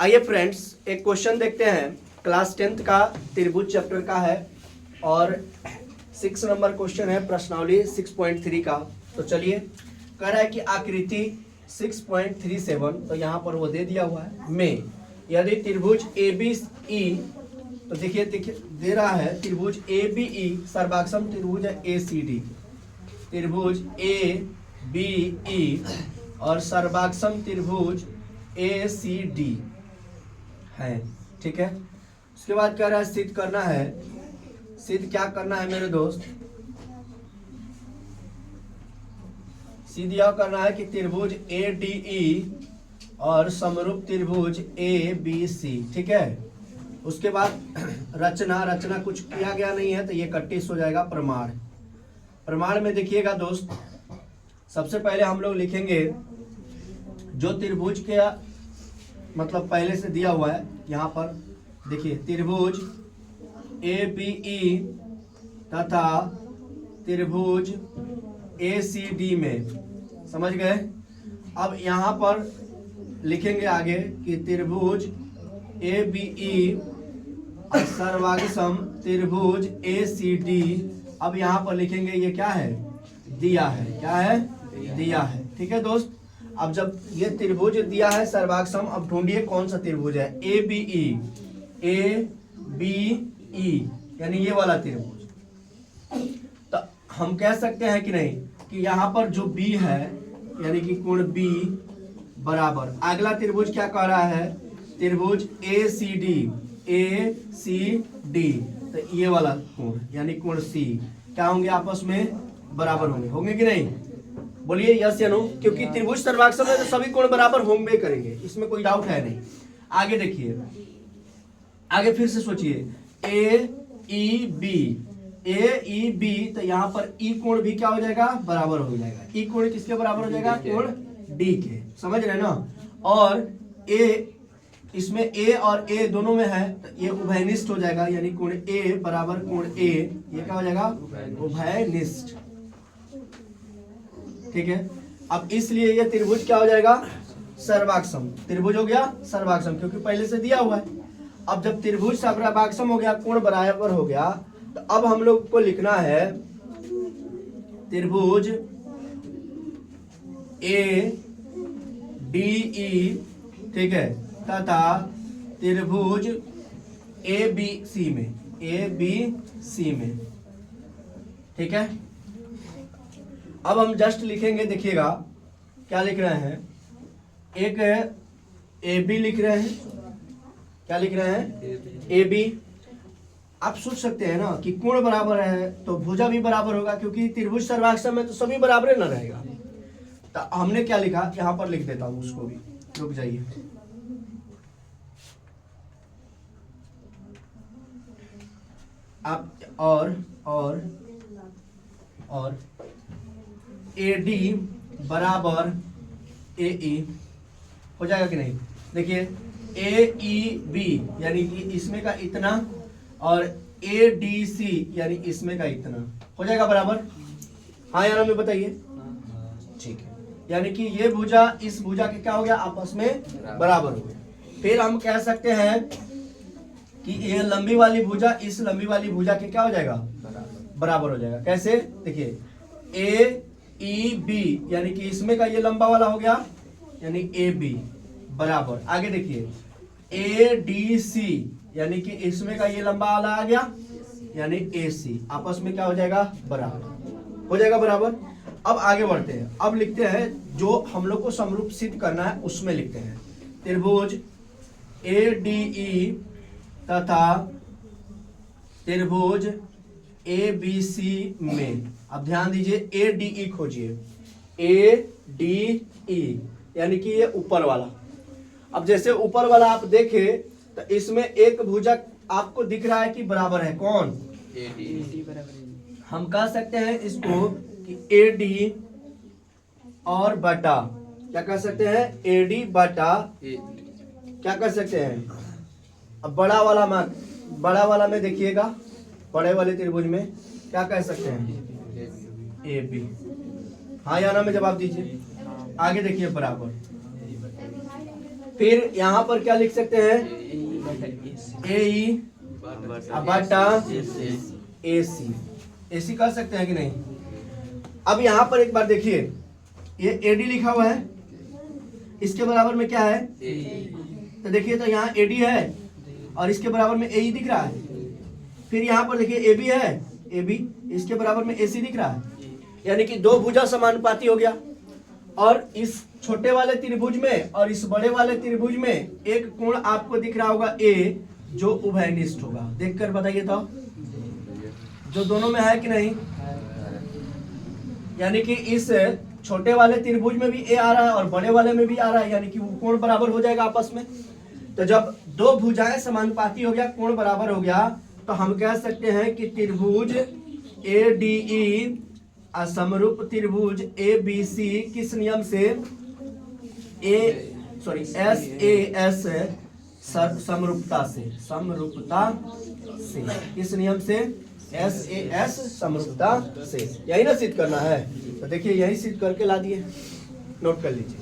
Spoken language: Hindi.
आइए फ्रेंड्स, एक क्वेश्चन देखते हैं। क्लास 10th का त्रिभुज चैप्टर का है और 6 नंबर क्वेश्चन है प्रश्नावली 6.3 का। तो चलिए, कह रहा है कि आकृति 6.37, तो यहाँ पर वो दे दिया हुआ है में यदि त्रिभुज ABE, तो देखिए दे रहा है त्रिभुज ABE सर्वाक्षम त्रिभुज है ACD, त्रिभुज ABE और सर्वाक्षम त्रिभुज ACD है। ठीक है, उसके बाद कह रहा है सिद्ध करना है। सिद्ध क्या करना है मेरे दोस्त? सिद्ध यह करना है कि त्रिभुज ADE और समरूप त्रिभुज ABC। ठीक है, उसके बाद रचना कुछ किया गया नहीं है तो ये कट्टिस हो जाएगा प्रमाण। प्रमाण में देखिएगा दोस्त, सबसे पहले हम लोग लिखेंगे जो त्रिभुज के मतलब पहले से दिया हुआ है। यहाँ पर देखिए त्रिभुज ABE तथा त्रिभुज ACD में, समझ गए। अब यहाँ पर लिखेंगे आगे कि त्रिभुज ABE और सर्वाक्षम त्रिभुज ACD। अब यहाँ पर लिखेंगे ये क्या है? दिया है। क्या है? दिया है। ठीक है दोस्त, अब जब ये त्रिभुज दिया है सर्वाक्षम, अब ढूंढिए कौन सा त्रिभुज है। ABE यानी ये वाला त्रिभुज। तो हम कह सकते हैं कि नहीं कि यहाँ पर जो B है यानी कि कोण B बराबर, अगला त्रिभुज क्या कह रहा है? त्रिभुज ACD तो ये वाला कोण यानी कोण C क्या होंगे? आपस में बराबर होंगे कि नहीं? बोलिए यस या नो, क्योंकि त्रिभुज सर्वाक्षम है तो सभी कोण बराबर होंगे करेंगे, इसमें कोई डाउट है नहीं। आगे देखिए, आगे फिर से सोचिए AEB, तो यहाँ पर E कोण भी क्या हो जाएगा? बराबर हो जाएगा। E कोण किसके बराबर हो जाएगा? कोण D के, समझ रहे ना। और A, इसमें A और A दोनों में है तो ये उभयनिष्ठ हो जाएगा, यानी कोण A बराबर कोण A, ये क्या हो जाएगा? उभयनिष्ठ। ठीक है, अब इसलिए ये त्रिभुज क्या हो जाएगा? सर्वाक्षम त्रिभुज हो गया सर्वाक्षम, क्योंकि पहले से दिया हुआ है। अब जब त्रिभुज सर्वाक्षम हो गया, कोण बराबर हो गया, तो अब हम लोग को लिखना है त्रिभुज ADE, ठीक है, तथा त्रिभुज ABC में। ठीक है, अब हम जस्ट लिखेंगे, देखिएगा क्या लिख रहे हैं। एक AB लिख रहे हैं, क्या लिख रहे हैं? AB। आप सोच सकते हैं ना कि कोण बराबर है तो भुजा भी बराबर होगा, क्योंकि त्रिभुज सर्वाक्षम में तो सभी बराबर न रहेगा। तो हमने क्या लिखा, यहाँ पर लिख देता हूं उसको भी, रुक जाइए। आप और AD बराबर AE हो जाएगा कि नहीं? देखिए AEB यानी कि इसमें का इतना और ADC यानी इसमें का इतना हो जाएगा बराबर। हाँ या ना में बताइए। ठीक है, यानी कि ये भुजा इस भुजा के क्या हो गया? आपस में बराबर हो गया। फिर हम कह सकते हैं कि ये लंबी वाली भुजा इस लंबी वाली भुजा के क्या हो जाएगा? बराबर हो जाएगा। कैसे? देखिए AEB यानी कि इसमें का ये लंबा वाला हो गया यानी AB बराबर। आगे देखिए ADC यानी कि इसमें का ये लंबा वाला आ गया यानी AC, आपस में क्या हो जाएगा? बराबर हो जाएगा बराबर। अब आगे बढ़ते हैं, अब लिखते हैं जो हम लोग को समरूप सिद्ध करना है उसमें लिखते हैं त्रिभुज ADE तथा त्रिभुज ABC में। अब ध्यान दीजिए ADE खोजिए, ADE यानी कि ये ऊपर वाला। अब जैसे ऊपर वाला आप देखें तो इसमें एक भुजा आपको दिख रहा है कि बराबर है, कौन? AD बराबर। हम कह सकते हैं इसको कि AD और बटा, क्या कह सकते हैं? AD बटा क्या कर सकते हैं? अब बड़ा वाला में देखिएगा, बड़े वाले त्रिभुज में क्या कह सकते हैं? AB। हाँ या ना में जवाब दीजिए। आगे देखिए बराबर, फिर यहाँ पर क्या लिख सकते हैं, ए ई बटा ए सी कर सकते हैं कि नहीं। अब यहाँ पर एक बार देखिए, ये ए डी लिखा हुआ है, इसके बराबर में क्या है, तो देखिए तो यहाँ ए डी है और इसके बराबर में ए ई दिख रहा है। फिर यहाँ पर देखिए ए बी है, ए बी, इसके बराबर में ए सी दिख रहा है, यानी कि दो भुजा समानुपाती हो गया। और इस छोटे वाले त्रिभुज में और इस बड़े वाले त्रिभुज में एक कोण आपको दिख रहा होगा ए, जो उभयनिष्ठ होगा। देखकर बताइए तो, जो दोनों में है कि नहीं, यानी कि इस छोटे वाले त्रिभुज में भी ए आ रहा है और बड़े वाले में भी आ रहा है, यानी कि वो कोण बराबर हो जाएगा आपस में। तो जब दो भुजाएं समानुपाती हो गया, कोण बराबर हो गया, तो हम कह सकते हैं कि त्रिभुज ए डी ई असमरूप त्रिभुज ए बी सी किस नियम से, एस ए एस समरूपता से, किस नियम से, एस ए एस समरूपता से। यही ना सिद्ध करना है, तो देखिए यही सिद्ध करके ला दिए, नोट कर लीजिए।